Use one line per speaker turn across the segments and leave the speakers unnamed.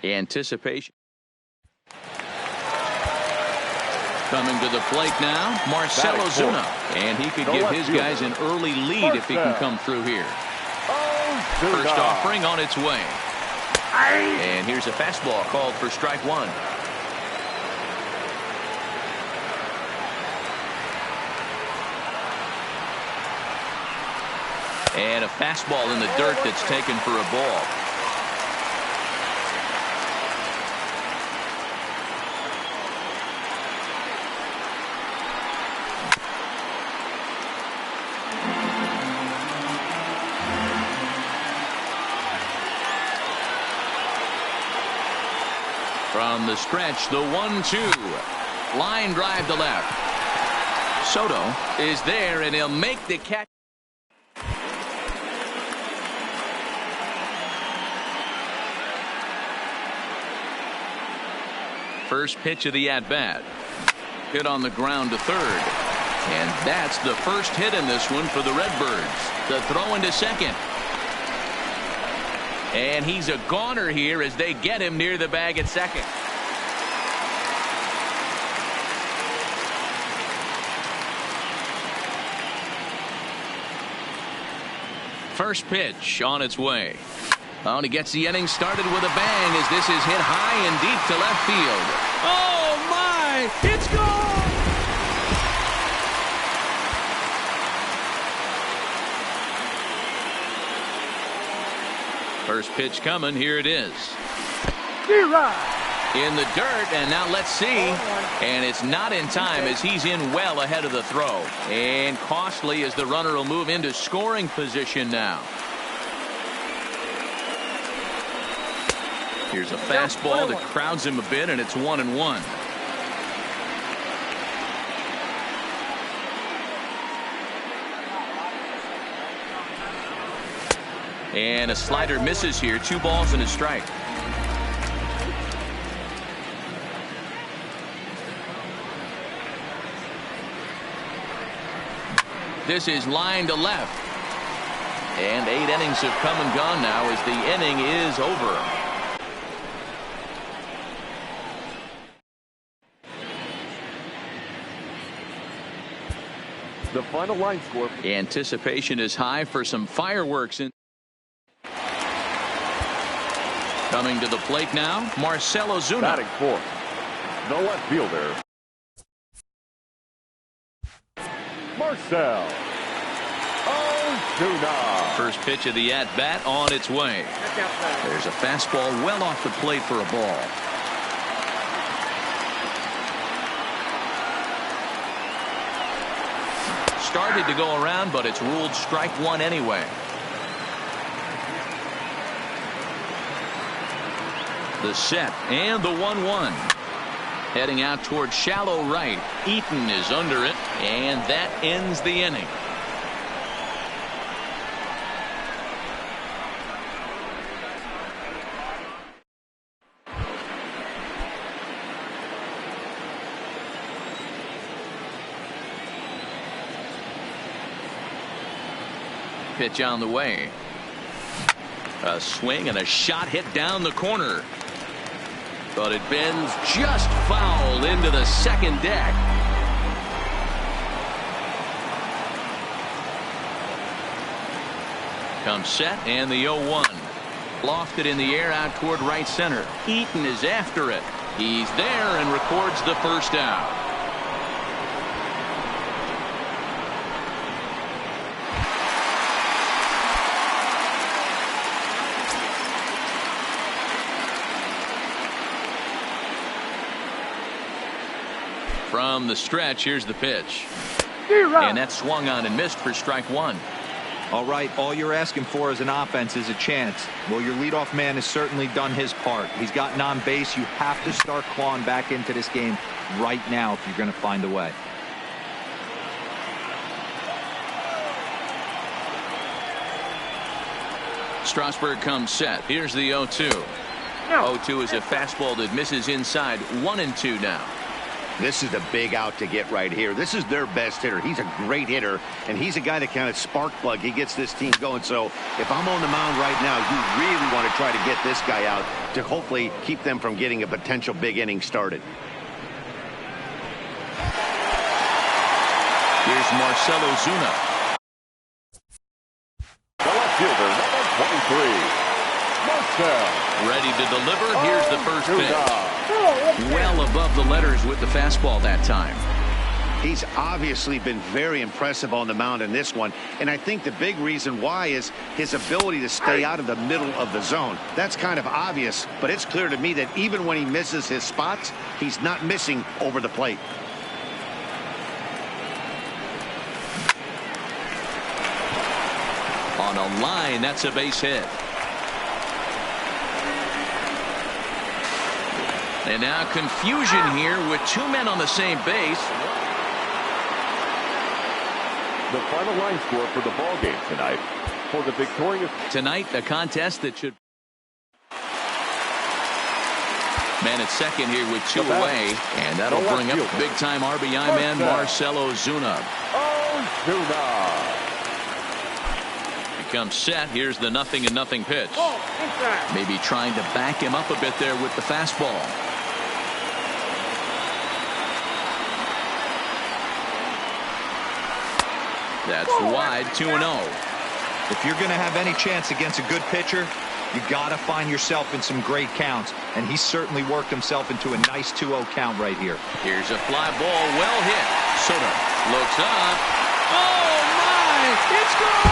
Anticipation. Coming to the plate now, Marcelo Zuna. And he could give his guys an early lead if he can come through here. First offering on its way. And here's a fastball called for strike one. And a fastball in the dirt that's taken for a ball. From the stretch, the 1-2. Line drive to left. Soto is there, and he'll make the catch. First pitch of the at-bat. Hit on the ground to third. And that's the first hit in this one for the Redbirds. The throw into second. And he's a goner here as they get him near the bag at second. First pitch on its way. Oh, and he gets the inning started with a bang as this is hit high and deep to left field. Oh, my! It's gone! First pitch coming. Here it is. In the dirt, and now let's see. And it's not in time as he's in well ahead of the throw. And costly as the runner will move into scoring position now. Here's a fastball that crowds him a bit, and it's 1-1. And a slider misses here. 2 balls and a strike. This is line to left. And 8 innings have come and gone now as the inning is over.
The final line score.
Anticipation is high for some fireworks. Coming to the plate now, Marcelo Zuna.
Batting fourth, the left fielder, Marcelo Zuna.
First pitch of the at-bat on its way. There's a fastball well off the plate for a ball. Started to go around, but it's ruled strike one anyway. The set and the 1-1. Heading out toward shallow right. Eaton is under it, and that ends the inning. Pitch on the way. A swing and a shot hit down the corner. But it bends just foul into the second deck. Comes set and the 0-1. Lofted in the air out toward right center. Eaton is after it. He's there and records the first out. From the stretch, here's the pitch. And that swung on and missed for strike one.
All right, all you're asking for as an offense is a chance. Well, your leadoff man has certainly done his part. He's gotten on base. You have to start clawing back into this game right now if you're going to find a way.
Strasburg comes set. Here's the 0-2. 0-2 is a fastball that misses inside. 1-2 now.
This is a big out to get right here. This is their best hitter. He's a great hitter, and he's a guy that kind of spark plug. He gets this team going. So if I'm on the mound right now, you really want to try to get this guy out to hopefully keep them from getting a potential big inning started.
Here's Marcell Ozuna.
The left fielder, number 23, Marcell.
Ready to deliver. Here's the first pitch. Well above the letters with the fastball that time.
He's obviously been very impressive on the mound in this one, and I think the big reason why is his ability to stay out of the middle of the zone. That's kind of obvious, but it's clear to me that even when he misses his spots, he's not missing over the plate.
On a line, that's a base hit. And now confusion here with two men on the same base.
The final line score for the ball game tonight. For the victorious
Tonight, a contest that should. Man at second here with two away, and that'll bring up big-time RBI man Marcell Ozuna. Becomes set. Here's the 0-0 pitch. Maybe trying to back him up a bit there with the fastball. That's wide, 2-0.
If you're going to have any chance against a good pitcher, you got to find yourself in some great counts, and he certainly worked himself into a nice 2-0 count right here.
Here's a fly ball, well hit. Soto looks up. Oh my! It's gone!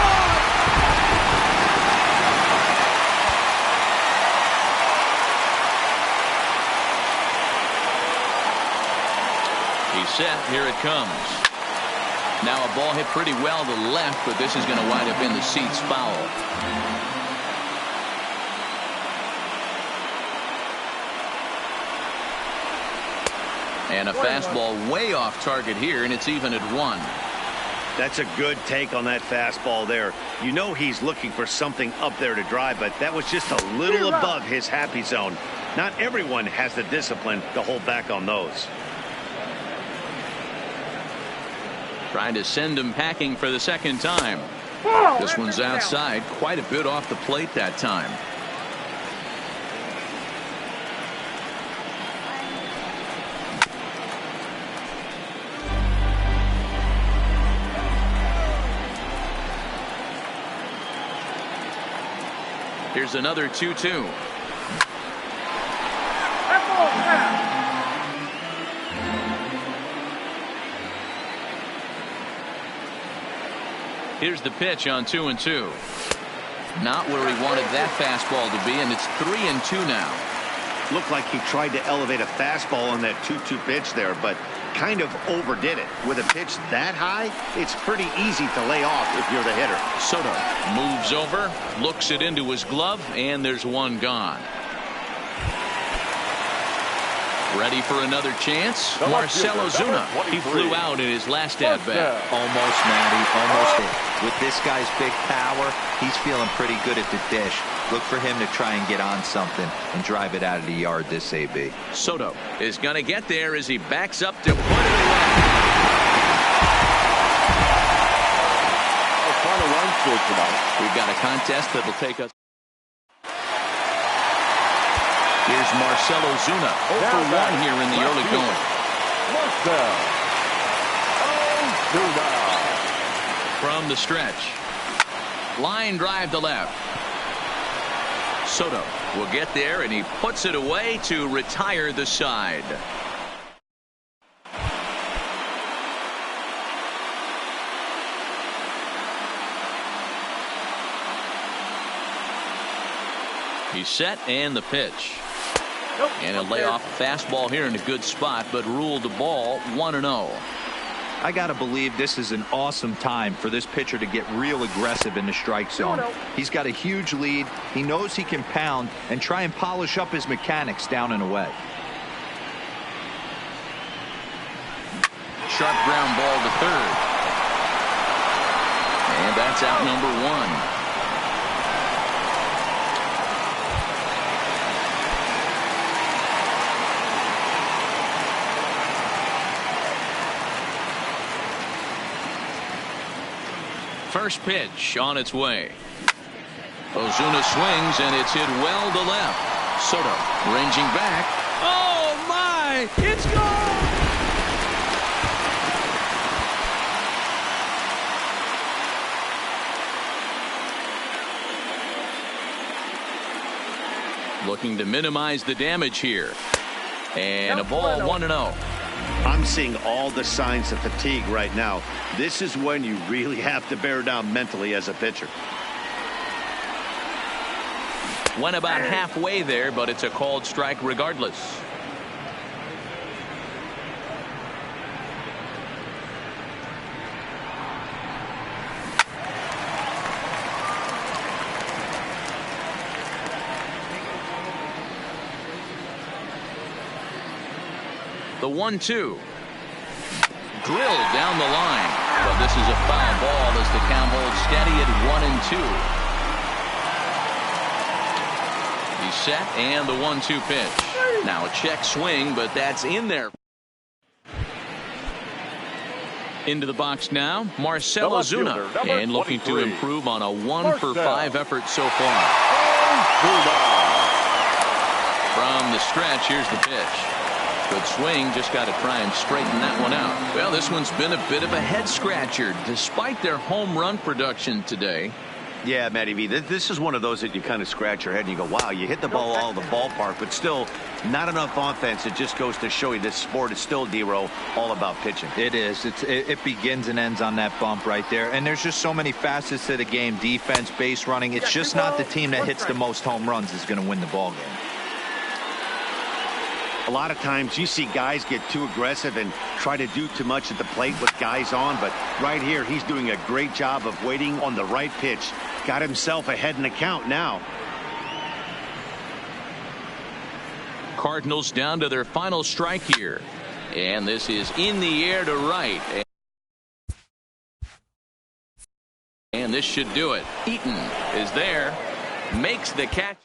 He's set. Here it comes. Now a ball hit pretty well to the left, but this is going to wind up in the seats foul. And a fastball way off target here, and it's even at 1.
That's a good take on that fastball there. You know he's looking for something up there to drive, but that was just a little above his happy zone. Not everyone has the discipline to hold back on those.
Trying to send him packing for the second time. This one's outside, quite a bit off the plate that time. Here's another 2-2. Here's the pitch on 2-2. Not where he wanted that fastball to be, and it's 3-2 now.
Looked like he tried to elevate a fastball on that 2-2 pitch there, but kind of overdid it. With a pitch that high, it's pretty easy to lay off if you're the hitter.
Soto moves over, looks it into his glove, and there's one gone. Ready for another chance? Marcell Ozuna. He flew out in his last at-bat.
Almost, Matty. Almost it. With this guy's big power, he's feeling pretty good at the dish. Look for him to try and get on something and drive it out of the yard this AB.
Soto is going to get there as he backs up to put it away.
Our final line score tonight.
We've got a contest that will take us. Here's Marcell Ozuna, 0-for-1 here in the early going.
Marcell Ozuna.
From the stretch. Line drive to left. Soto will get there, and he puts it away to retire the side. He's set, and the pitch. And a layoff fastball here in a good spot, but ruled the ball 1-0.
I got to believe this is an awesome time for this pitcher to get real aggressive in the strike zone. He's got a huge lead. He knows he can pound and try and polish up his mechanics down and away.
Sharp ground ball to third. And that's out number 1. First pitch on its way. Ozuna swings, and it's hit well to left. Soto ranging back. Oh, my! It's gone! Looking to minimize the damage here. And a ball 1-0.
I'm seeing all the signs of fatigue right now. This is when you really have to bear down mentally as a pitcher.
Went about halfway there, but it's a called strike regardless. The 1-2. Drilled down the line. But this is a foul ball as the count holds steady at 1-2. He's set, and the 1-2 pitch. Now a check swing, but that's in there. Into the box now, Marcell Ozuna. And looking to improve on a 1-for-5 effort so far. From the stretch, here's the pitch. Good swing, just got to try and straighten that one out. Well, this one's been a bit of a head scratcher despite their home run production today.
Yeah, Matty V, this is one of those that you kind of scratch your head and you go, wow, you hit the ball all the ballpark, but still not enough offense. It just goes to show you this sport is still, D-Row, all about pitching.
It is. It begins and ends on that bump right there. And there's just so many facets to the game. Defense, base running. It's just not the team that hits the most home runs is going to win the ball game.
A lot of times you see guys get too aggressive and try to do too much at the plate with guys on, but right here he's doing a great job of waiting on the right pitch. Got himself ahead in the count now.
Cardinals down to their final strike here. And this is in the air to right. And this should do it. Eaton is there. Makes the catch.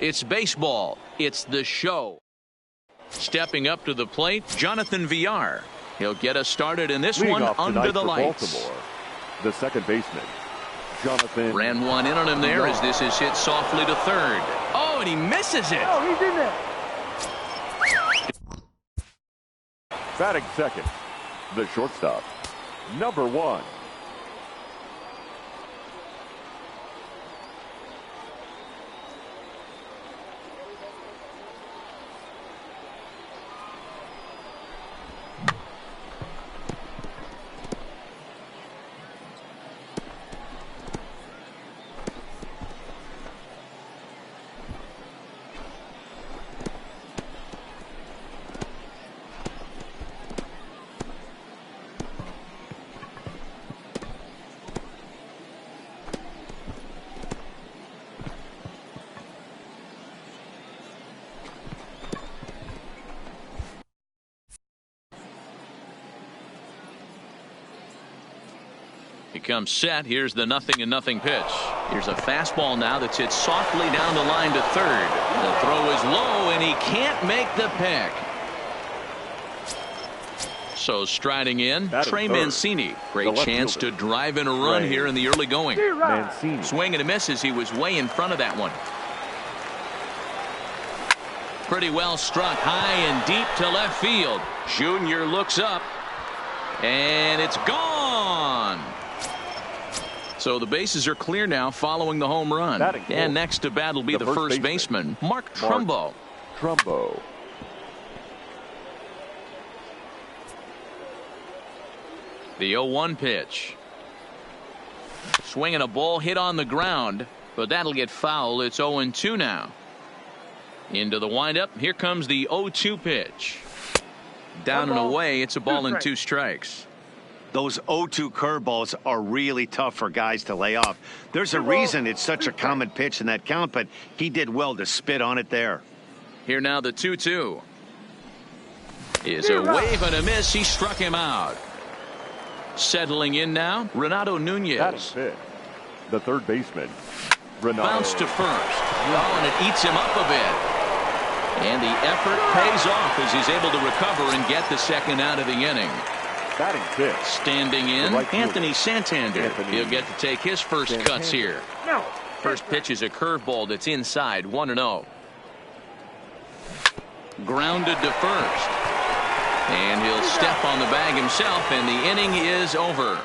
It's baseball. It's the show. Stepping up to the plate, Jonathan Villar. He'll get us started in this one under the lights.
Baltimore, the second baseman, Jonathan.
Ran one in on him there as this is hit softly to third. Oh, and he misses it.
Oh, he's in there.
Batting second, the shortstop, number 1.
He comes set. Here's the 0-0 pitch. Here's a fastball now that's hit softly down the line to third. The throw is low, and he can't make the pick. So striding in, Trey Mancini. Great chance to drive in a run here in the early going.
Mancini.
Swing and a miss as he was way in front of that one. Pretty well struck high and deep to left field. Junior looks up, and it's gone. So the bases are clear now following the home run. And next to bat will be the first baseman, Mark Trumbo. The 0-1 pitch. Swinging a ball hit on the ground, but that'll get foul. It's 0-2 now. Into the windup. Here comes the 0-2 pitch. Down and away. It's a ball and 2 strikes.
Those 0-2 curveballs are really tough for guys to lay off. There's a reason it's such a common pitch in that count, but he did well to spit on it there.
Here now the 2-2. Is a wave and a miss. He struck him out. Settling in now, Renato Nunez.
The third baseman, Renato.
Bounce to first. Oh, and it eats him up a bit. And the effort pays off as he's able to recover and get the second out of the inning.
Batting fifth.
Standing in, Anthony Santander. He'll get to take his first cuts here. First pitch is a curveball that's inside, 1-0. Grounded to first. And he'll step on the bag himself, and the inning is over.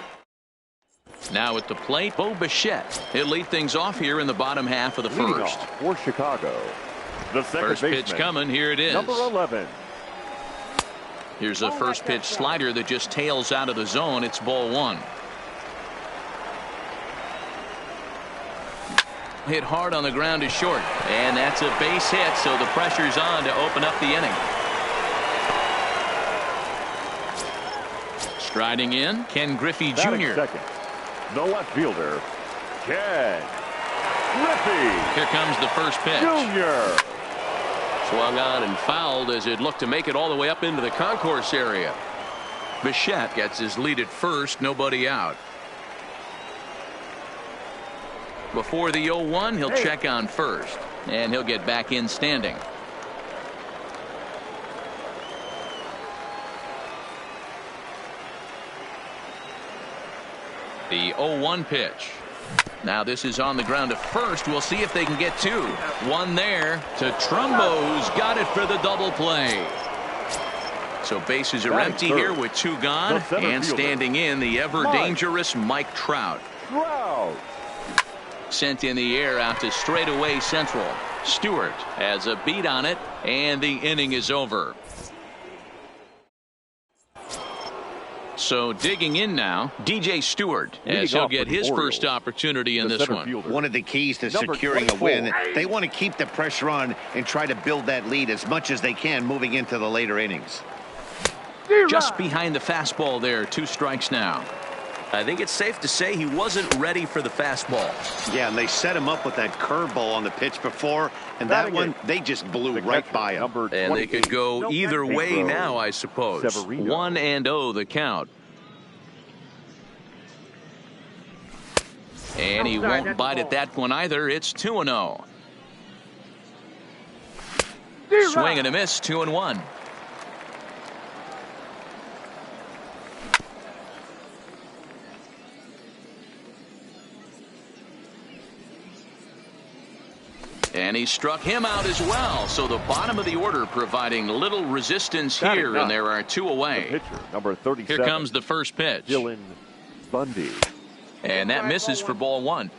Now at the plate, Bo Bichette. He'll lead things off here in the bottom half of the first.
For Chicago, the
first pitch coming. Here it is.
Number 11.
Here's a first pitch slider that just tails out of the zone. It's ball 1. Hit hard on the ground is short, and that's a base hit, so the pressure's on to open up the inning. Striding in, Ken Griffey Jr.
Second, the left fielder, Ken Griffey.
Here comes the first pitch.
Junior.
Swung on and fouled as it looked to make it all the way up into the concourse area. Bichette gets his lead at first, nobody out. Before the 0-1, he'll check on first, and he'll get back in standing. The 0-1 pitch. Now this is on the ground to first. We'll see if they can get 2. One there to Trumbo, who's got it for the double play. So bases are empty here with 2 gone, and standing in the ever dangerous Mike Trout. Sent in the air out to straightaway central. Stewart has a beat on it, and the inning is over. So digging in now, DJ Stewart, as he'll get his first opportunity in this one.
One of the keys to securing a win, they want to keep the pressure on and try to build that lead as much as they can moving into the later innings.
Just behind the fastball there, 2 strikes now. I think it's safe to say he wasn't ready for the fastball.
Yeah, and they set him up with that curveball on the pitch before, and that one, they just blew right by him.
And they could go either way now, I suppose. 1-0 the count. And he won't bite at that one either. It's 2-0. Swing and a miss, 2-1. And he struck him out as well. So the bottom of the order providing little resistance here, and there are 2 away.
Pitcher, number 37.
Here comes the first pitch.
Dylan Bundy.
And that misses for ball 1.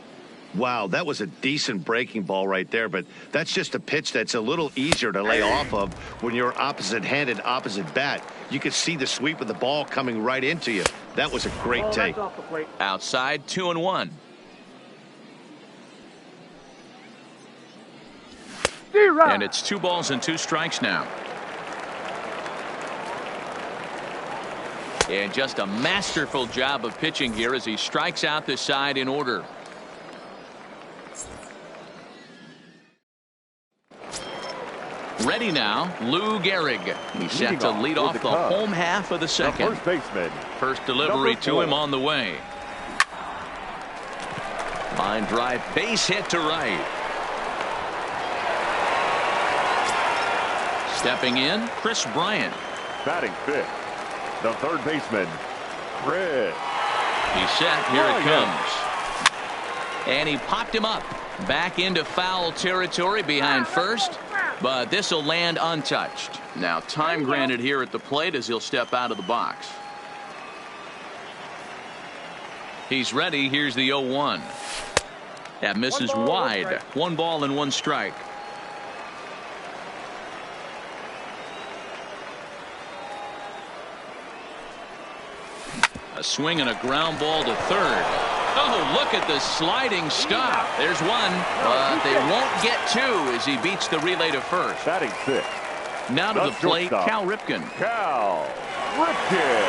Wow, that was a decent breaking ball right there, but that's just a pitch that's a little easier to lay off of when you're opposite-handed, opposite bat. You could see the sweep of the ball coming right into you. That was a great take.
Outside, 2-1. And it's 2 balls and 2 strikes now. And just a masterful job of pitching here as he strikes out the side in order. Ready now, Lou Gehrig. He's set to lead off the home half of the second.
First baseman.
First delivery to him on the way. Line drive, base hit to right. Stepping in, Chris Bryant.
Batting 5th, the third baseman, Chris.
He's set. Here it comes. And he popped him up. Back into foul territory behind first. But this will land untouched. Now time granted here at the plate as he'll step out of the box. He's ready. Here's the 0-1. That misses wide. 1 ball and 1 strike. A swing and a ground ball to third. Oh, look at the sliding stop. There's 1, but they won't get 2 as he beats the relay to first.
Batting 6th.
Now to the plate, Cal Ripken.
Cal Ripken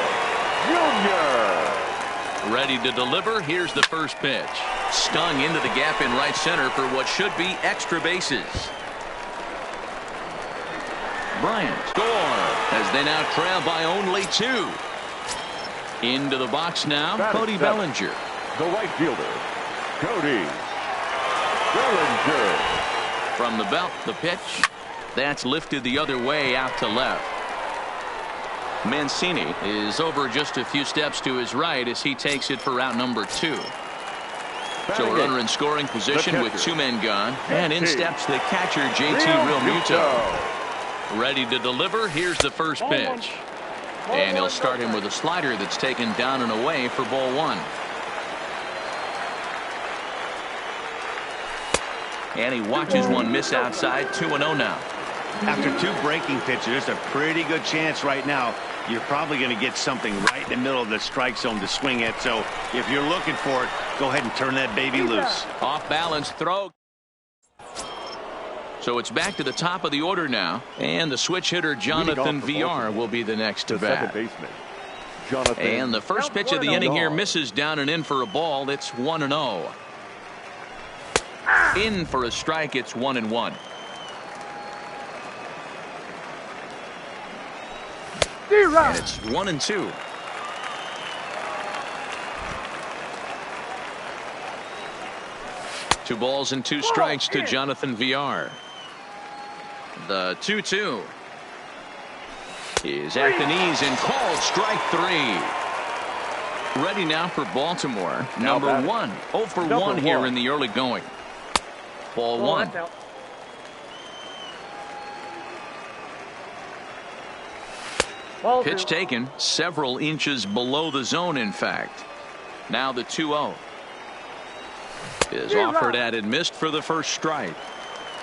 Jr.
Ready to deliver. Here's the first pitch. Stung into the gap in right center for what should be extra bases. Bryant score as they now trail by only 2. Into the box now, Cody Bellinger.
The right fielder, Cody Bellinger.
From the belt, the pitch. That's lifted the other way out to left. Mancini is over just a few steps to his right as he takes it for out number 2. So a runner in scoring position with 2 men gone. And in steps the catcher, JT Realmuto. Ready to deliver. Here's the first pitch. And he'll start him with a slider that's taken down and away for ball 1. And he watches one miss outside. 2-0 now.
After 2 breaking pitches, there's a pretty good chance right now you're probably going to get something right in the middle of the strike zone to swing at. So if you're looking for it, go ahead and turn that baby loose.
Off balance throw. So it's back to the top of the order now, and the switch hitter Jonathan VR will be the next to bat. And the first pitch of the inning here misses down and in for a ball. It's 1-0. In for a strike. It's 1-1. And it's 1-2. Two balls and 2 strikes to Jonathan VR. The 2-2 is at the knees and called strike 3. Ready now for Baltimore. Number 1. 0 for 1 here in the early going. Ball 1. Pitch taken several inches below the zone, in fact. Now the 2-0 is offered at and missed for the first strike.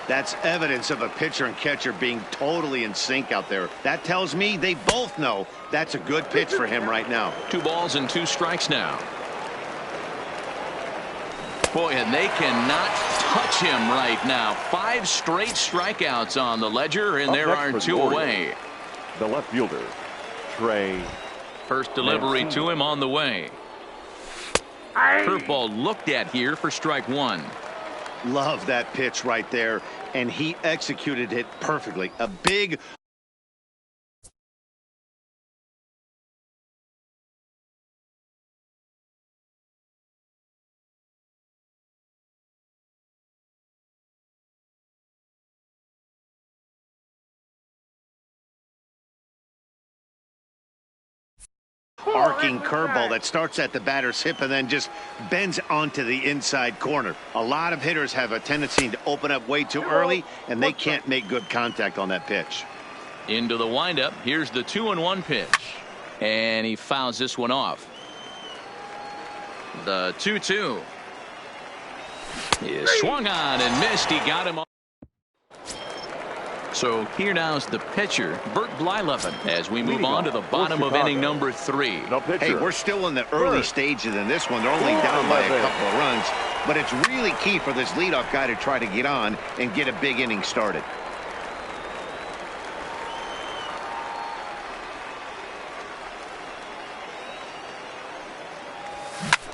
That's evidence of a pitcher and catcher being totally in sync out there. That tells me they both know that's a good pitch for him right now. 2
balls and 2 strikes now. Boy, and they cannot touch him right now. 5 straight strikeouts on the ledger, and there are 2 away.
The left fielder, Trey.
First delivery to him on the way. Curveball looked at here for strike 1.
Love that pitch right there, and he executed it perfectly. A big arcing curveball that starts at the batter's hip and then just bends onto the inside corner. A lot of hitters have a tendency to open up way too early, and they can't make good contact on that pitch.
Into the windup. Here's the 2-1 pitch. And he fouls this one off. The 2-2 is swung on and missed. He got him. So here now's the pitcher, Bert Blyleven, as we move on to the bottom of inning number 3.
Hey, we're still in the early stages in this one. They're only down by a couple of runs, but it's really key for this leadoff guy to try to get on and get a big inning started.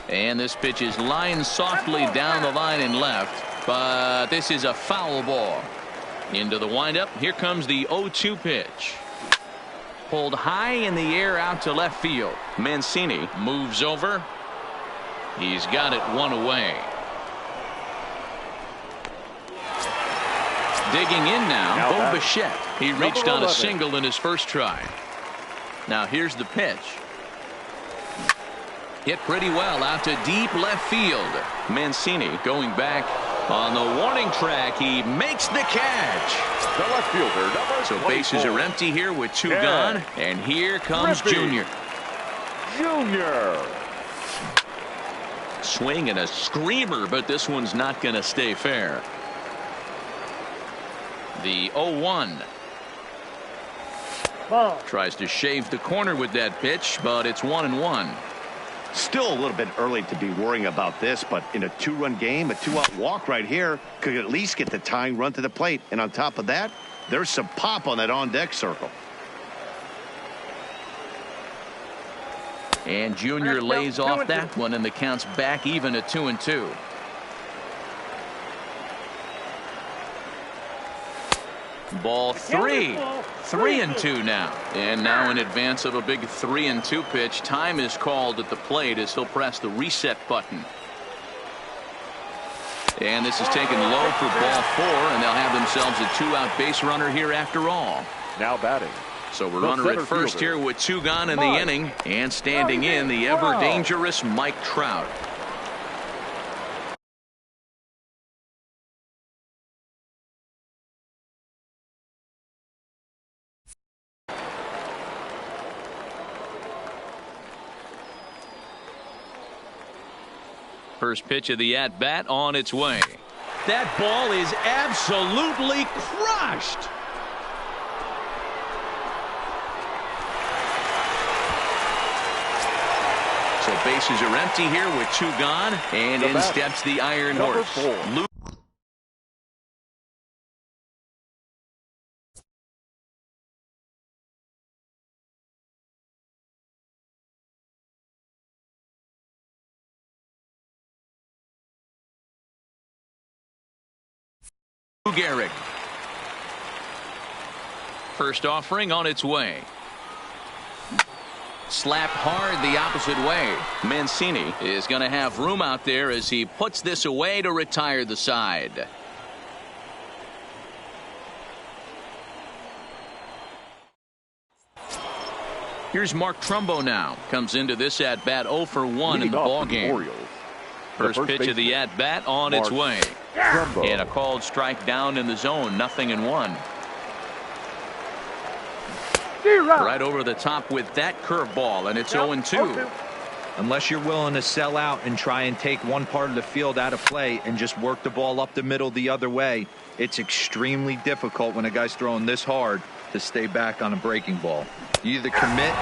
And this pitch is lined softly down the line and left, but this is a foul ball. Into the windup. Here comes the 0-2 pitch. Pulled high in the air out to left field. Mancini moves over. He's got it one away. Digging in now, Bo Bichette. He reached on a single in his first try. Now here's the pitch. Hit pretty well out to deep left field. Mancini going back on the warning track. He makes the catch.
The left fielder, number
so bases are empty here with 2 gone. And here comes Junior. Swing and a screamer, but this one's not going to stay fair. The 0-1. Tries to shave the corner with that pitch, but it's 1-1.
Still a little bit early to be worrying about this, but in a 2-run game, a 2-out walk right here could at least get the tying run to the plate. And on top of that, there's some pop on that on-deck circle.
And Junior lays off that one, and the count's back even at 2-2. Ball 3. 3-2 now. And now in advance of a big 3-2 pitch, time is called at the plate as he'll press the reset button. And this is taken low for ball 4, and they'll have themselves a 2-out base runner here after all.
Now batting.
So we're runner at first here with 2 gone in the inning, and standing in the ever dangerous Mike Trout. First pitch of the at-bat on its way. That ball is absolutely crushed. So bases are empty here with 2 gone, and in steps the Iron Horse. Garrick. First offering on its way. Slapped hard the opposite way. Mancini is going to have room out there as he puts this away to retire the side. Here's Mark Trumbo now. Comes into this at-bat 0 for 1 in the ballgame. First pitch of the at-bat on its way. And a called strike down in the zone. 0-1. Right over the top with that curveball, and it's 0-2.
Unless you're willing to sell out and try and take one part of the field out of play and just work the ball up the middle the other way, it's extremely difficult when a guy's throwing this hard to stay back on a breaking ball. You either commit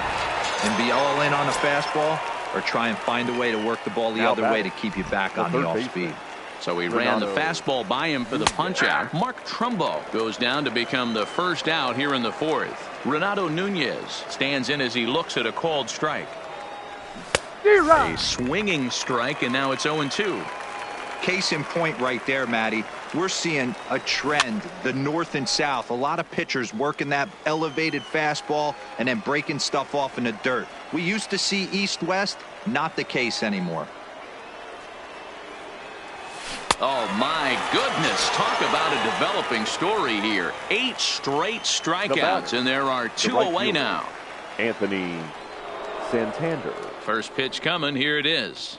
and be all in on a fastball or try and find a way to work the ball the other way to keep you back on the off speed.
So he ran the fastball by him for the punch out. Mark Trumbo goes down to become the first out here in the 4th. Renato Nunez stands in as he looks at a called strike. A swinging strike, and now it's 0-2.
Case in point right there, Matty. We're seeing a trend, the north and south. A lot of pitchers working that elevated fastball and then breaking stuff off in the dirt. We used to see east-west, not the case anymore.
Oh, my goodness. Talk about a developing story here. 8 straight strikeouts, and there are 2 away now.
Anthony Santander.
First pitch coming. Here it is.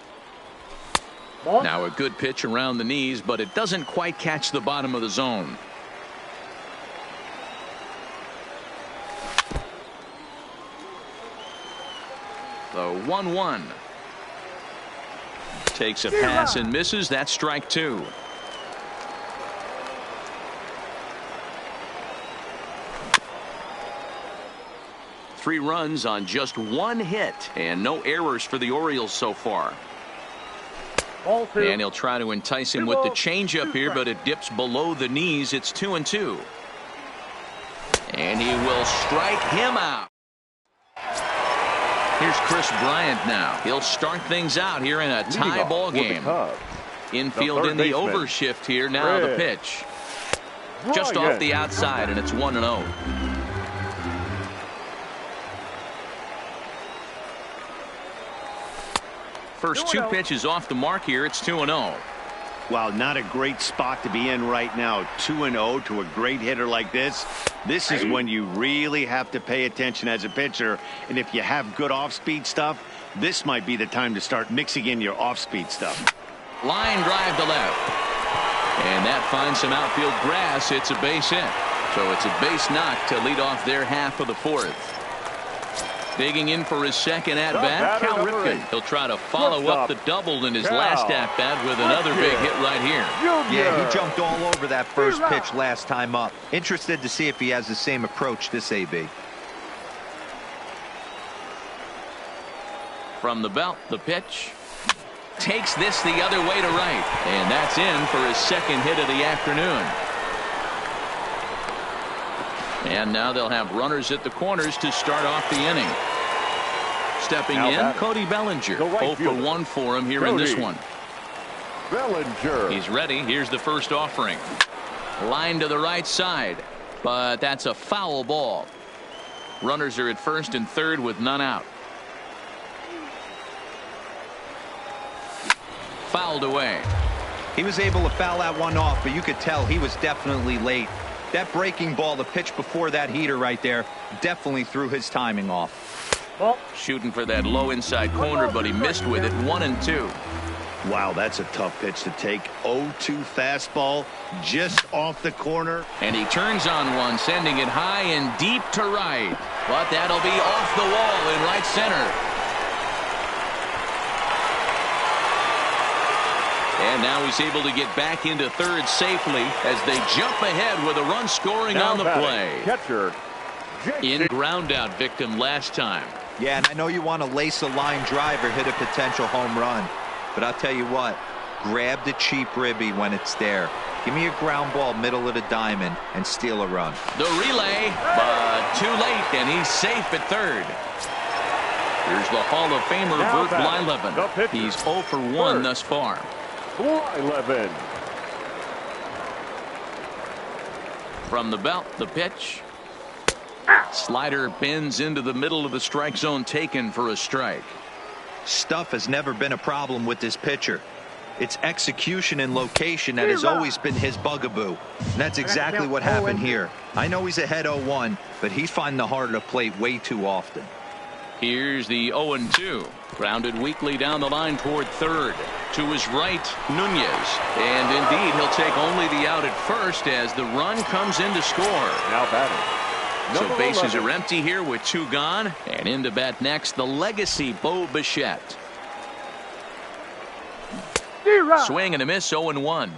Now a good pitch around the knees, but it doesn't quite catch the bottom of the zone. The 1-1. Takes a pass and misses. That's strike two. Three runs on just one hit and no errors for the Orioles so far. And he'll try to entice him with the changeup here, but it dips below the knees. It's 2-2. And he will strike him out. Here's Chris Bryant now. He'll start things out here in a tie ball game. Infield in the overshift here. Now the pitch. Just off the outside, and it's 1-0. First two pitches off the mark here. It's 2-0.
Wow, not a great spot to be in right now. 2-0 to a great hitter like this. This is when you really have to pay attention as a pitcher. And if you have good off-speed stuff, this might be the time to start mixing in your off-speed stuff.
Line drive to left. And that finds some outfield grass. It's a base hit. So it's a base knock to lead off their half of the fourth. Digging in for his second at-bat, Cal Ripken. He'll try to follow up the double in his last at-bat with another big hit right here.
Yeah, he jumped all over that first pitch last time up. Interested to see if he has the same approach this AB.
From the belt, the pitch. Takes this the other way to right. And that's in for his second hit of the afternoon. And now they'll have runners at the corners to start off the inning. Stepping in, Cody Bellinger. 0 for 1 for him here in this one.
Bellinger.
He's ready. Here's the first offering. Line to the right side. But that's a foul ball. Runners are at first and third with none out. Fouled away.
He was able to foul that one off, but you could tell he was definitely late. That breaking ball, the pitch before that heater right there, definitely threw his timing off.
Shooting for that low inside corner, but he missed with it. 1-2.
Wow, that's a tough pitch to take. 0-2 fastball just off the corner.
And he turns on one, sending it high and deep to right. But that'll be off the wall in right center. And now he's able to get back into third safely as they jump ahead with a run scoring on the play.
Catcher.
In ground out victim last time.
Yeah, and I know you want to lace a line drive or hit a potential home run. But I'll tell you what, grab the cheap ribby when it's there. Give me a ground ball middle of the diamond and steal a run.
The relay, but too late, and he's safe at third. Here's the Hall of Famer Bert Blyleven. He's 0 for 1 thus far.
Blyleven.
From the belt, the pitch. Slider bends into the middle of the strike zone, taken for a strike.
Stuff has never been a problem with this pitcher. It's execution and location that has always been his bugaboo. And that's exactly what happened here. I know he's ahead 0-1, but he's finding the heart of the plate way too often.
Here's the 0-2. Grounded weakly down the line toward third. To his right, Nunez. And indeed, he'll take only the out at first as the run comes in to score.
Now batting.
So bases are empty here with 2 gone. And in to bat next, the legacy Bo Bichette. Swing and a miss, 0-1.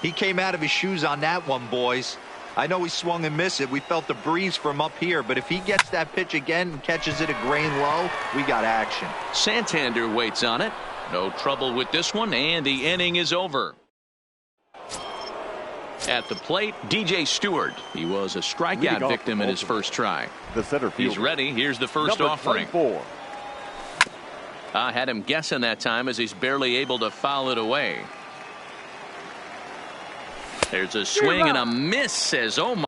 He came out of his shoes on that one, boys. I know he swung and missed it. We felt the breeze from up here, but if he gets that pitch again and catches it a grain low, we got action.
Santander waits on it. No trouble with this one, and the inning is over. At the plate, DJ Stewart. He was a strikeout victim in his first try.
The center field.
He's ready. Here's the first offering. I had him guessing that time as he's barely able to foul it away. There's a swing and a miss, says Omar.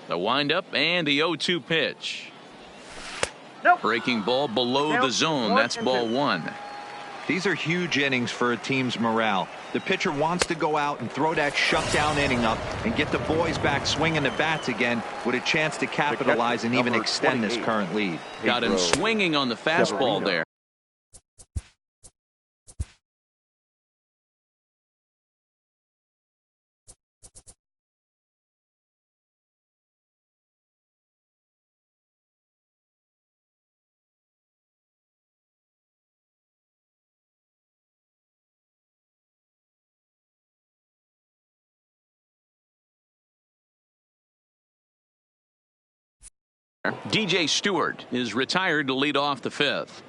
The windup and the 0-2 pitch. Breaking ball below the zone. That's ball one.
These are huge innings for a team's morale. The pitcher wants to go out and throw that shutdown inning up and get the boys back swinging the bats again with a chance to capitalize and even extend this current lead.
Got him swinging on the fastball there. DJ Stewart is retired to lead off the fifth.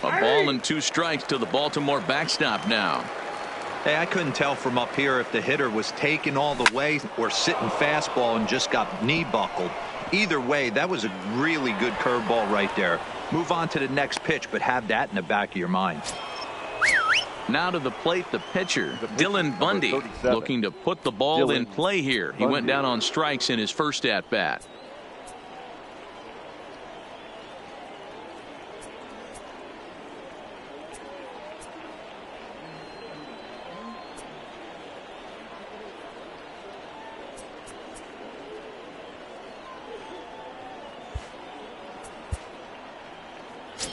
A ball and 2 strikes to the Baltimore backstop now.
Hey, I couldn't tell from up here if the hitter was taken all the way or sitting fastball and just got knee buckled. Either way, that was a really good curveball right there. Move on to the next pitch, but have that in the back of your mind.
Now to the plate, the pitcher, Dylan Bundy, looking to put the ball in play here. He went down on strikes in his first at-bat.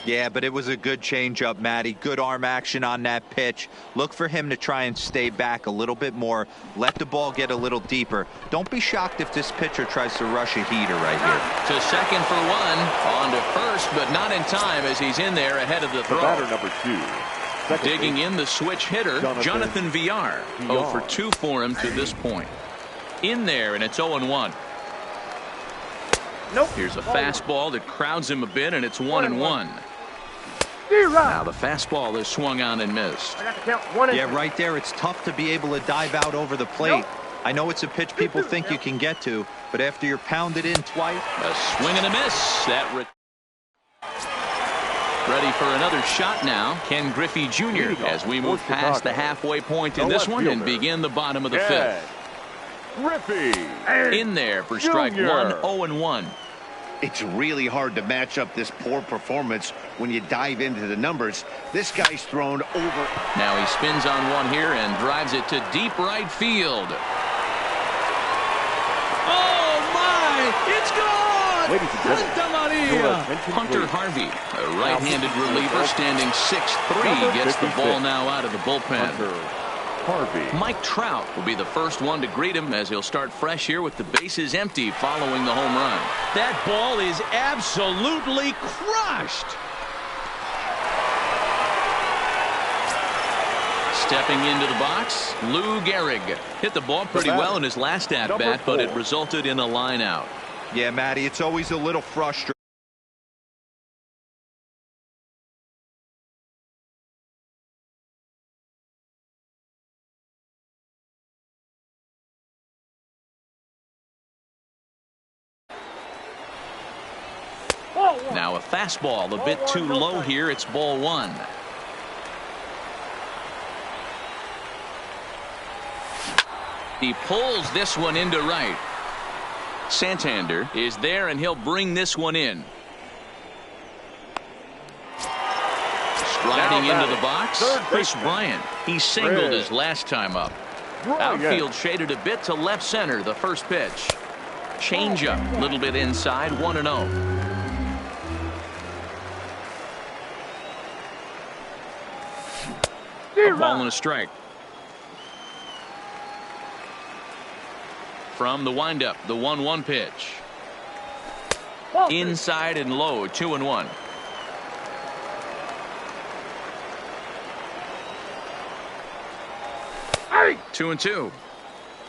Yeah, but it was a good changeup, Matty. Good arm action on that pitch. Look for him to try and stay back a little bit more. Let the ball get a little deeper. Don't be shocked if this pitcher tries to rush a heater right here.
To second for one. On to first, but not in time as he's in there ahead of the throw.
Batter number 2.
Digging in the switch hitter, Jonathan Villar. 0 for 2 for him to this point. In there, and it's 0-1. Here's a fastball that crowds him a bit, and it's 1-1. Now the fastball is swung on and missed.
Yeah, right there. It's tough to be able to dive out over the plate. I know it's a pitch people think you can get to, but after you're pounded in twice.
A swing and a miss. Ready for another shot now. Ken Griffey Jr. as we move past the halfway point in this one and begin the bottom of the fifth.
Griffey
in there for strike 1, 0-1.
It's really hard to match up this poor performance when you dive into the numbers. This guy's thrown over.
Now he spins on one here and drives it to deep right field. Oh my! It's gone! Santa Maria! Hunter Harvey, a right-handed reliever standing 6'3", gets the ball now out of the bullpen. Mike Trout will be the first one to greet him as he'll start fresh here with the bases empty following the home run. That ball is absolutely crushed. Stepping into the box, Lou Gehrig hit the ball pretty well in his last at-bat, but it resulted in a line out.
Yeah, Matty, it's always a little frustrating.
Now a fastball a bit too low here. It's ball 1. He pulls this one into right. Santander is there and he'll bring this one in. Striding into the box, Chris Bryant. He singled his last time up. Outfield shaded a bit to left center. The first pitch. Change up a little bit inside, 1-0. A ball and a strike. From the windup, the 1-1 pitch. Inside and low, 2-1.
Hey!
2-2.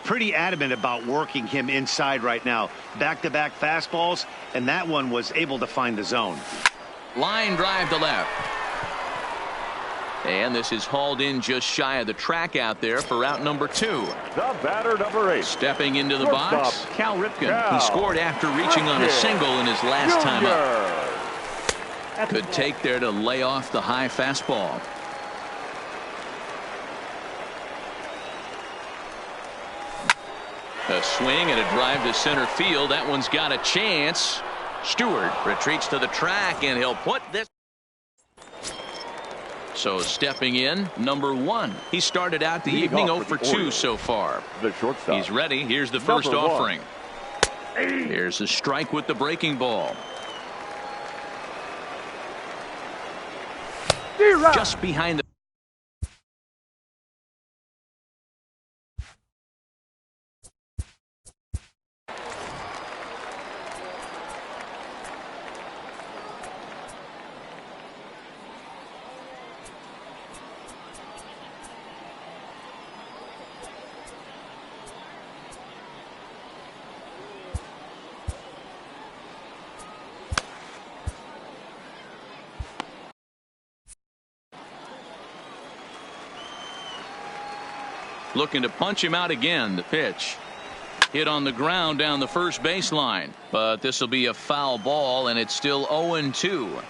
Pretty adamant about working him inside right now. Back-to-back fastballs, and that one was able to find the zone.
Line drive to left. And this is hauled in just shy of the track out there for out number 2.
The batter number 8.
Stepping into the box, Cal Ripken. He scored after reaching on a single in his last time up. Good take there to lay off the high fastball. A swing and a drive to center field. That one's got a chance. Stewart retreats to the track, and he'll put this. So stepping in, number 1. He started out the evening 0 for 2 so far.
The shortstop.
He's ready. Here's the first offering. Here's a strike with the breaking ball. Just behind the. Looking to punch him out again. The pitch hit on the ground down the first baseline, but this will be a foul ball, and it's still 0-2.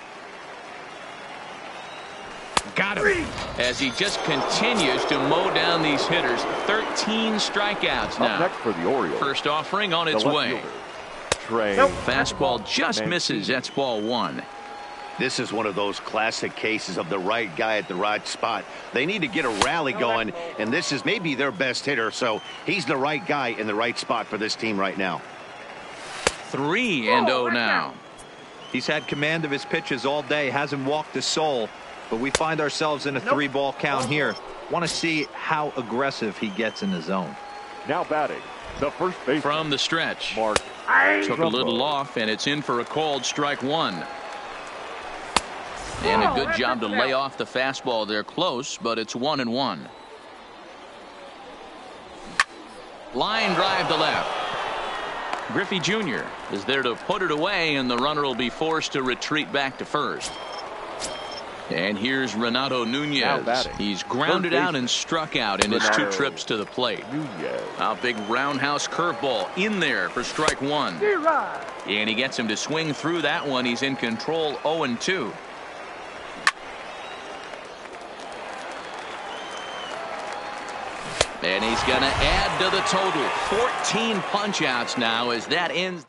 Got him as he just continues to mow down these hitters. 13 strikeouts now.
Up next for the Orioles.
First offering on its way. Fastball just misses. That's ball 1.
This is one of those classic cases of the right guy at the right spot. They need to get a rally going, and this is maybe their best hitter, so he's the right guy in the right spot for this team right now.
3-0 now.
He's had command of his pitches all day, hasn't walked a soul, but we find ourselves in a 3-ball count here. Want to see how aggressive he gets in the zone.
Now batting, the first baseman.
From the stretch.
Mark
Took a little off, and it's in for a called strike 1. And a good job to lay off the fastball there close, but it's 1-1. Line drive to left. Griffey Jr. is there to put it away, and the runner will be forced to retreat back to first. And here's Renato Nunez. He's grounded out and struck out in his 2 trips to the plate. A big roundhouse curveball in there for strike 1. And he gets him to swing through that one. He's in control, 0-2. And he's going to add to the total. 14 punch-outs now as that ends.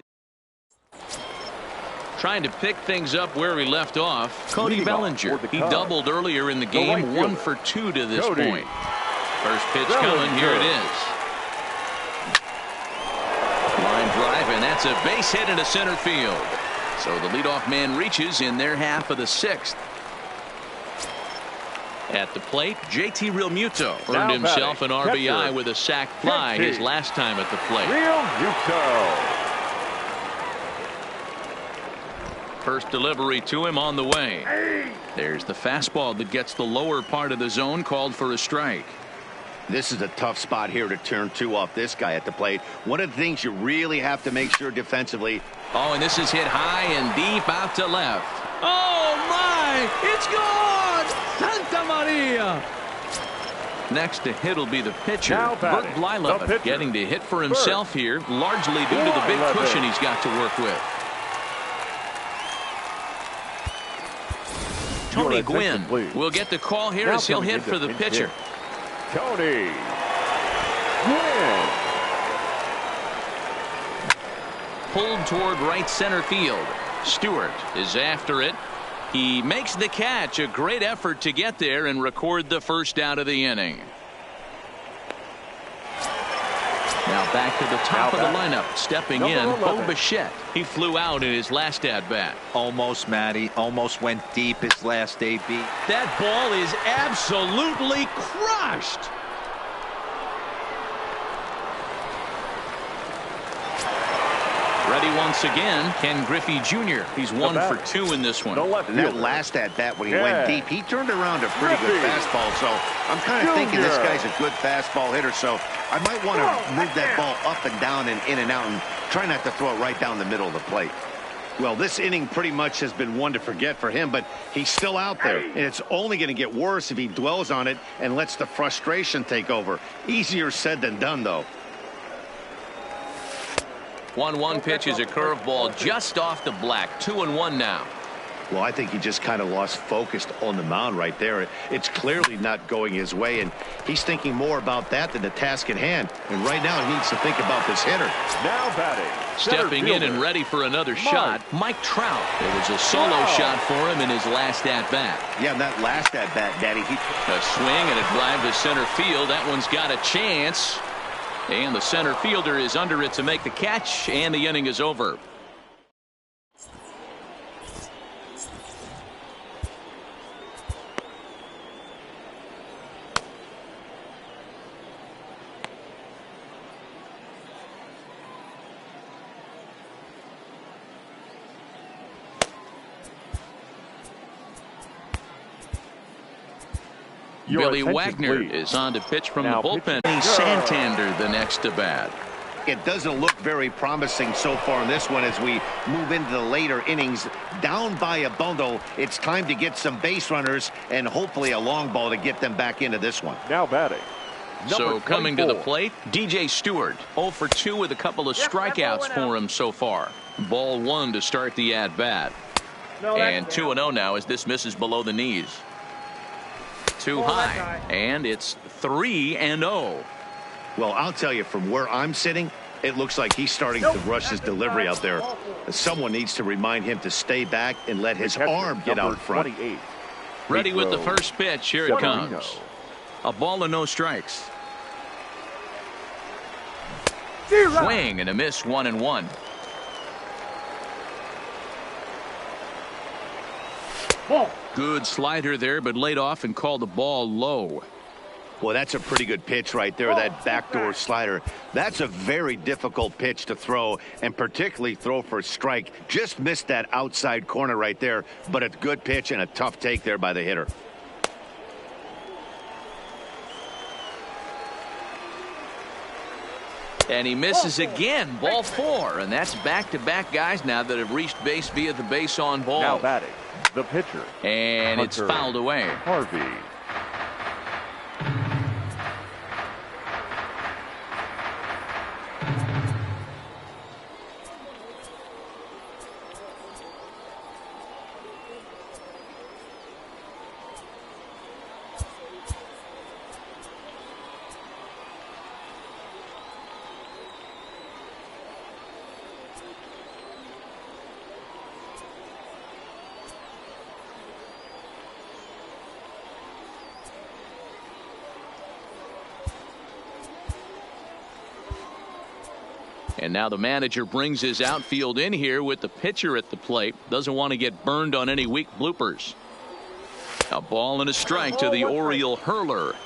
Trying to pick things up where we left off. Cody Bellinger. He doubled earlier in the game. 1 for 2 to this point. First pitch coming. Here it is. Line drive, and that's a base hit into center field. So the leadoff man reaches in their half of the 6th. At the plate, JT Realmuto earned himself an RBI with a sac fly his last time at the plate. First delivery to him on the way. There's the fastball that gets the lower part of the zone, called for a strike.
This is a tough spot here to turn 2 off this guy at the plate. One of the things you really have to make sure defensively.
Oh, and this is hit high and deep out to left. Oh, my! It's gone! Santa Maria! Next to hit will be the pitcher, Bert Blyleven, getting to hit for himself here, largely due to the big cushion he's got to work with. Tony Gwynn will get the call here as he'll hit for the pitcher.
Tony Gwynn.
Pulled toward right center field. Stewart is after it. He makes the catch. A great effort to get there and record the first out of the inning. Now back to the top of the lineup. Stepping in, Bo Bichette. He flew out in his last at-bat.
Almost, Matty. Almost went deep his last AB.
That ball is absolutely crushed. Ready once again, Ken Griffey Jr. He's 1 for 2 in this one.
And that last at-bat when he went deep, he turned around a pretty good fastball. So I'm kind of thinking this guy's a good fastball hitter. So I might want to move that ball up and down and in and out and try not to throw it right down the middle of the plate. Well, this inning pretty much has been one to forget for him, but he's still out there. And it's only going to get worse if he dwells on it and lets the frustration take over. Easier said than done, though.
1-1 pitch is a curveball just off the black. 2-1 now.
Well, I think he just kind of lost focus on the mound right there. It's clearly not going his way, and he's thinking more about that than the task at hand. And right now he needs to think about this hitter.
Now batting.
Stepping in and ready for another shot, Mike Trout. It was a solo shot for him in his last at-bat.
Yeah, that last at-bat, Daddy.
A swing and a drive to center field. That one's got a chance. And the center fielder is under it to make the catch, and the inning is over. Billy Wagner is on to pitch from the bullpen. Santander the next to bat.
It doesn't look very promising so far in this one as we move into the later innings. Down by a bundle, it's time to get some base runners and hopefully a long ball to get them back into this one.
Now batting.
So coming to the plate, DJ Stewart, 0 for 2 with a couple of strikeouts for him so far. Ball 1 to start the at-bat. And 2-0 now as this misses below the knees. Too high, and it's 3-0.
Well, I'll tell you, from where I'm sitting, it looks like he's starting to rush his delivery out there. Someone needs to remind him to stay back and let his arm get out front.
Ready with the first pitch. Here it comes. A ball and no strikes. Swing and a miss, 1-1. Good slider there, but laid off and called the ball low.
Well, that's a pretty good pitch right there, that backdoor slider. That's a very difficult pitch to throw, and particularly throw for a strike. Just missed that outside corner right there, but a good pitch and a tough take there by the hitter.
And he misses again, ball 4, and that's back-to-back guys now that have reached base via the base on ball.
Now batting, the pitcher.
And it's fouled away.
Harvey.
And now the manager brings his outfield in here with the pitcher at the plate. Doesn't want to get burned on any weak bloopers. A ball and a strike to the Oriole hurler.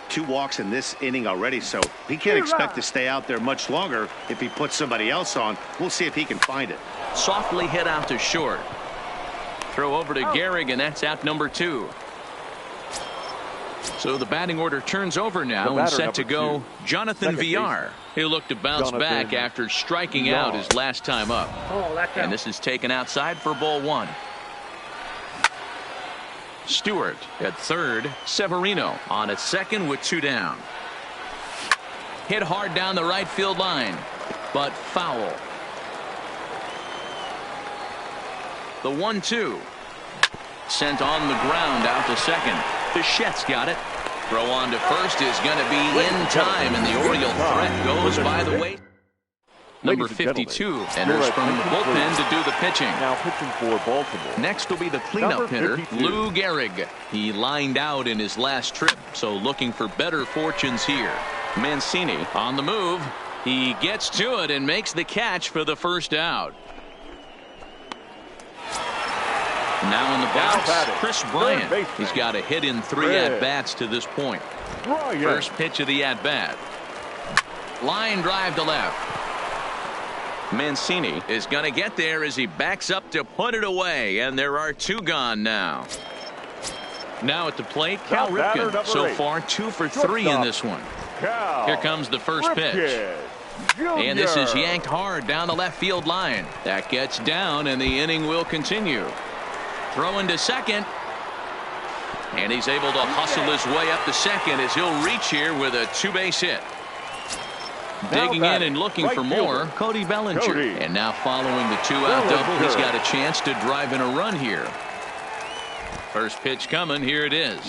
2 walks in this inning already, so he can't expect to stay out there much longer. If he puts somebody else on, we'll see if he can find it.
Softly hit out to short. Throw over to Gehrig, and that's out number 2. So the batting order turns over now and set to go Jonathan Villar. He'll look to bounce back after striking out his last time up. And this is taken outside for ball 1. Stewart at third. Severino on at second with 2 down. Hit hard down the right field line, but foul. The 1-2. Sent on the ground out to second. Bichette's got it. Throw on to first is going to be in time, and the Oriole threat goes by the way. Number 52 enters from the bullpen to do the pitching.
Now pitching for Baltimore.
Next will be the cleanup hitter, Lou Gehrig. He lined out in his last trip, so looking for better fortunes here. Mancini on the move. He gets to it and makes the catch for the first out. Now in the box, Chris Bryant. He's got a hit in 3 at-bats to this point. First pitch of the at-bat. Line drive to left. Mancini is going to get there as he backs up to put it away, and there are 2 gone now. Now at the plate, Cal Ripken. So far 2 for 3 in this one. Here comes the first pitch. And this is yanked hard down the left field line. That gets down, and the inning will continue. Throwing to second. And he's able to hustle his way up to second as he'll reach here with a 2-base hit. Digging in and looking for more, Cody Bellinger. And now following the 2-out double, he's got a chance to drive in a run here. First pitch coming. Here it is.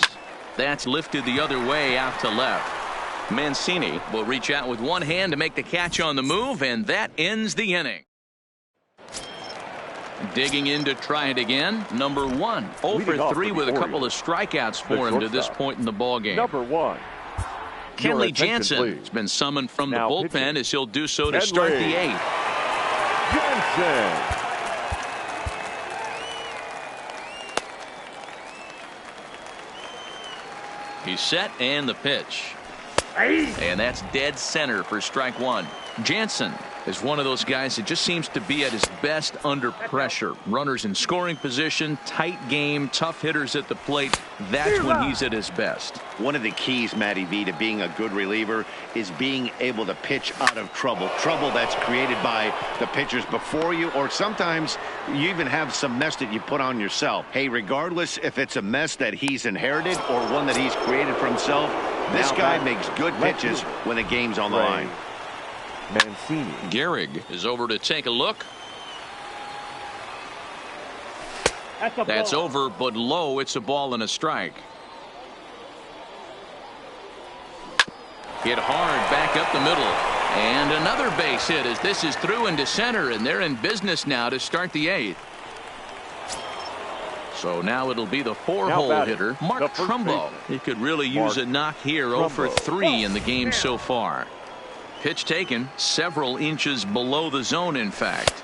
That's lifted the other way out to left. Mancini will reach out with one hand to make the catch on the move, and that ends the inning. Digging in to try it again. Number 1. 0 for 3 with a couple of strikeouts for him to this point in the ballgame.
Number 1.
Kenley Jansen has been summoned from the bullpen as he'll do so to start the 8th.
Jansen.
He's set, and the pitch. And that's dead center for strike 1. Jansen is one of those guys that just seems to be at his best under pressure. Runners in scoring position, tight game, tough hitters at the plate. That's when he's at his best.
One of the keys, Matty V, to being a good reliever is being able to pitch out of trouble. Trouble that's created by the pitchers before you, or sometimes you even have some mess that you put on yourself. Hey, regardless if it's a mess that he's inherited or one that he's created for himself, this guy makes good pitches when the game's on the line.
Mancini.
Gehrig is over to take a look. That's over, but low. It's a ball and a strike. Hit hard back up the middle. And another base hit as this is through into center, and they're in business now to start the 8th. So now it'll be the 4-hole hitter, Mark Trumbo. He could really use a knock here. 0 for 3 in the game so far. Pitch taken several inches below the zone, in fact.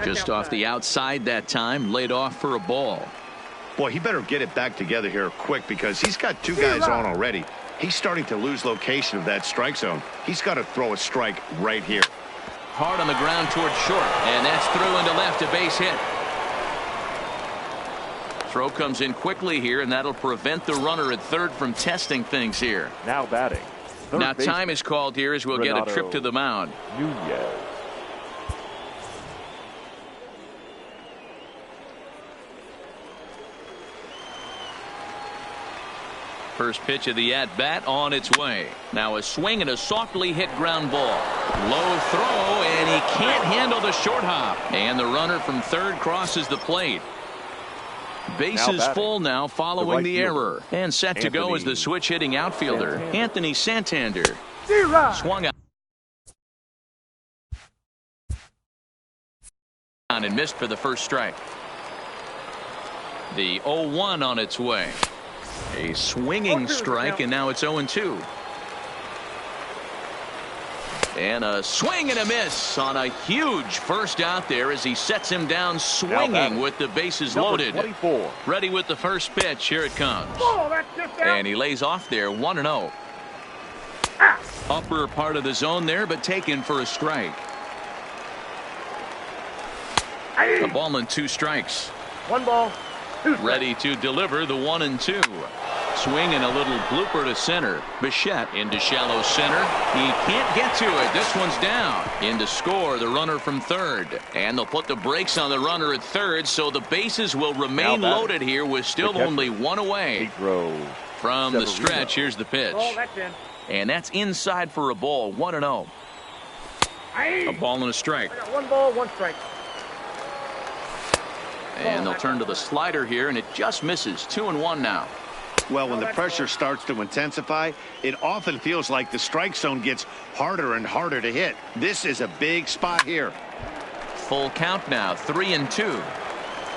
Just off the outside that time, laid off for a ball.
Boy, he better get it back together here quick because he's got 2 guys on already. He's starting to lose location of that strike zone. He's got to throw a strike right here.
Hard on the ground towards short, and that's through into left, a base hit. Throw comes in quickly here, and that'll prevent the runner at third from testing things here.
Now batting.
Now time is called here as we'll get a trip to the mound.
Nunez.
First pitch of the at-bat on its way. Now a swing and a softly hit ground ball. Low throw, and he can't handle the short hop. And the runner from third crosses the plate. Bases full now following the error. And set to go is the switch-hitting outfielder, Anthony Santander. Swung out and missed for the first strike. The 0-1 on its way. A swinging strike, and now it's 0-2. And a swing and a miss on a huge first out there as he sets him down swinging with the bases loaded.
24.
Ready with the first pitch. Here it comes. And he lays off there, 1-0. Upper part of the zone there, but taken for a strike. A ball and 2 strikes.
1 ball.
Ready to deliver the 1-2. Swing and a little blooper to center. Bichette into shallow center. He can't get to it. This one's down. In to score the runner from third. And they'll put the brakes on the runner at third, so the bases will remain loaded here with still only 1 away. From the stretch, here's the pitch. And that's inside for a ball. 1-0. A ball and a strike.
1 ball, 1 strike.
And they'll turn to the slider here, and it just misses. 2-1 now.
Well, when the pressure starts to intensify, it often feels like the strike zone gets harder and harder to hit. This is a big spot here.
Full count now, 3-2.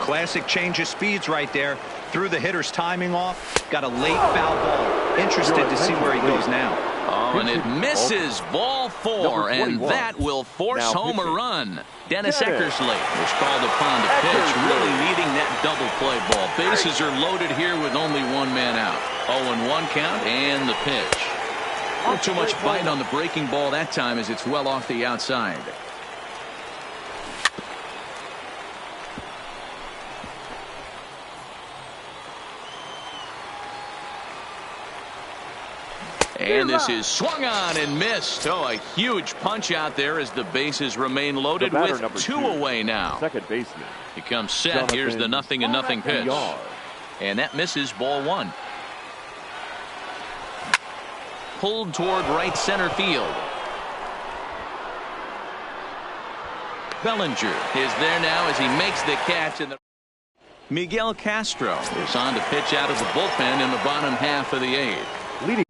Classic change of speeds right there. Threw the hitter's timing off. Got a late foul ball. Interested to see where he goes now.
Oh, and it misses. Ball 4, and that will force home a run. Dennis Eckersley was called upon to pitch, really needing that double play ball. Bases are loaded here with only 1 man out. 0-1 count, and the pitch. Not too much bite on the breaking ball that time as it's well off the outside. And this is swung on and missed. Oh, a huge punch out there as the bases remain loaded with 2 away now.
Second baseman.
He comes set. Here's the 0-0 pitch. And that misses, ball 1. Pulled toward right center field. Bellinger is there now as he makes the catch. Miguel Castro is on to pitch out of the bullpen in the bottom half of the eighth.
Leading.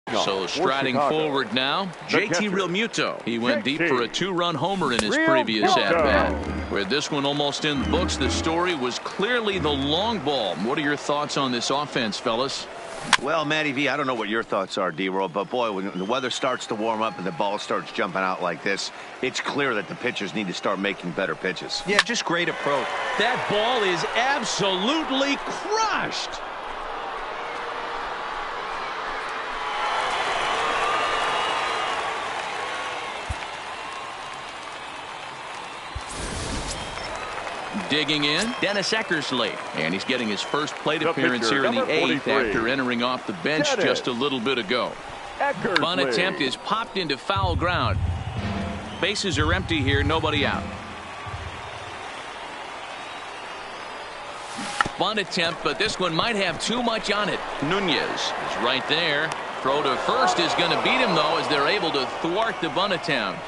So striding forward now, JT Realmuto. He went deep for a 2-run homer in his previous at-bat. With this one almost in the books, the story was clearly the long ball. What are your thoughts on this offense, fellas?
Well, Matty V, I don't know what your thoughts are, D-Roll, but boy, when the weather starts to warm up and the ball starts jumping out like this, it's clear that the pitchers need to start making better pitches.
Yeah, just great approach.
That ball is absolutely crushed. Digging in, Dennis Eckersley. And he's getting his first plate appearance here in the eighth after entering off the bench just a little bit ago. Bunt attempt is popped into foul ground. Bases are empty here, nobody out. Bunt attempt, but this one might have too much on it. Nunez is right there. Throw to first is going to beat him, though, as they're able to thwart the bunt attempt.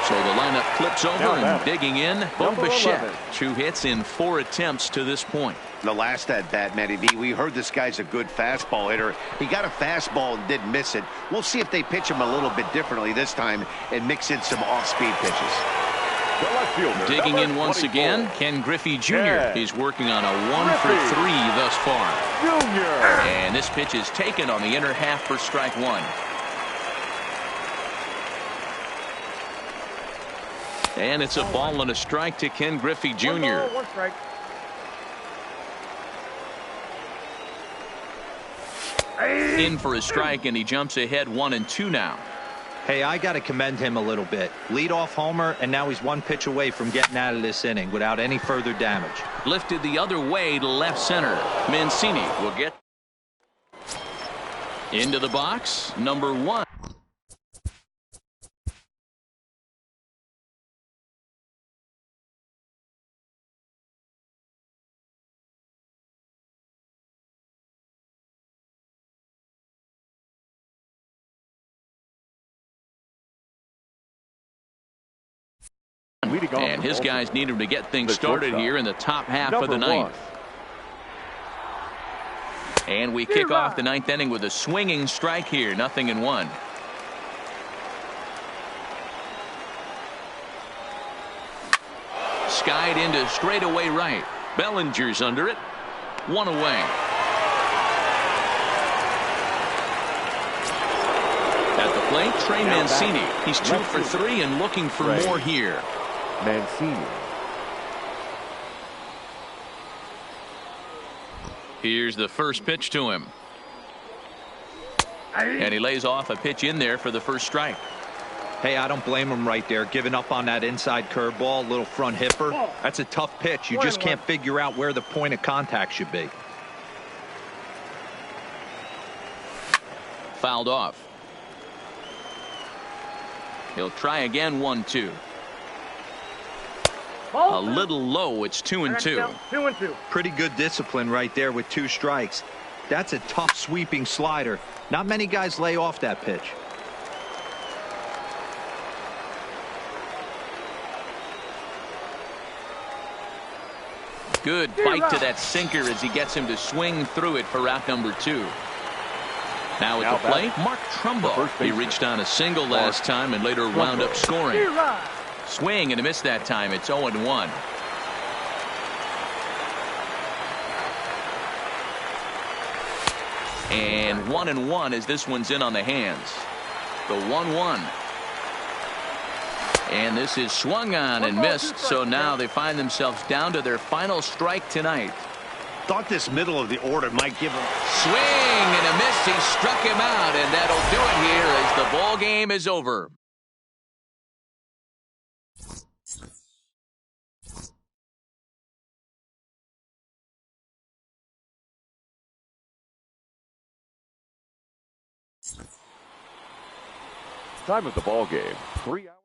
So the lineup flips over and digging in, Bo Bichette. 2 hits in 4 attempts to this point.
The last at-bat, Matty V, we heard this guy's a good fastball hitter. He got a fastball and didn't miss it. We'll see if they pitch him a little bit differently this time and mix in some off-speed pitches.
Digging in once again, Ken Griffey Jr. He's working on a 1 for 3 thus far. And this pitch is taken on the inner half for strike 1. And it's a ball and a strike to Ken Griffey Jr.
One strike.
In for a strike, and he jumps ahead 1-2 now.
Hey, I got to commend him a little bit. Leadoff homer, and now he's 1 pitch away from getting out of this inning without any further damage.
Lifted the other way to left center. Mancini will get into the box. Number 1. And his guys need him to get things started here in the top half of the ninth. And we kick off the ninth inning with a swinging strike here. 0-1. Skied into straightaway right. Bellinger's under it. 1 away. At the plate, Trey Mancini. He's 2 for 3 and looking for more here.
Mancini.
Here's the first pitch to him. And he lays off a pitch in there for the first strike.
Hey, I don't blame him right there, giving up on that inside curveball, little front hipper. That's a tough pitch. You just can't figure out where the point of contact should be.
Fouled off. He'll try again. 1-2. A little low. It's 2-2.
2-2.
Pretty good discipline right there with 2 strikes. That's a tough sweeping slider. Not many guys lay off that pitch.
Good bite to that sinker as he gets him to swing through it for out number 2. Now at the plate, Mark Trumbo. He reached on a single last time and later wound up scoring. Swing and a miss that time. It's 0-1. And 1-1 as this one's in on the hands. The 1-1. And this is swung on and missed. So now they find themselves down to their final strike tonight.
Thought this middle of the order might give him.
Swing and a miss. He struck him out, and that'll do it here as the ball game is over.
Time of the ball game, 3 hours.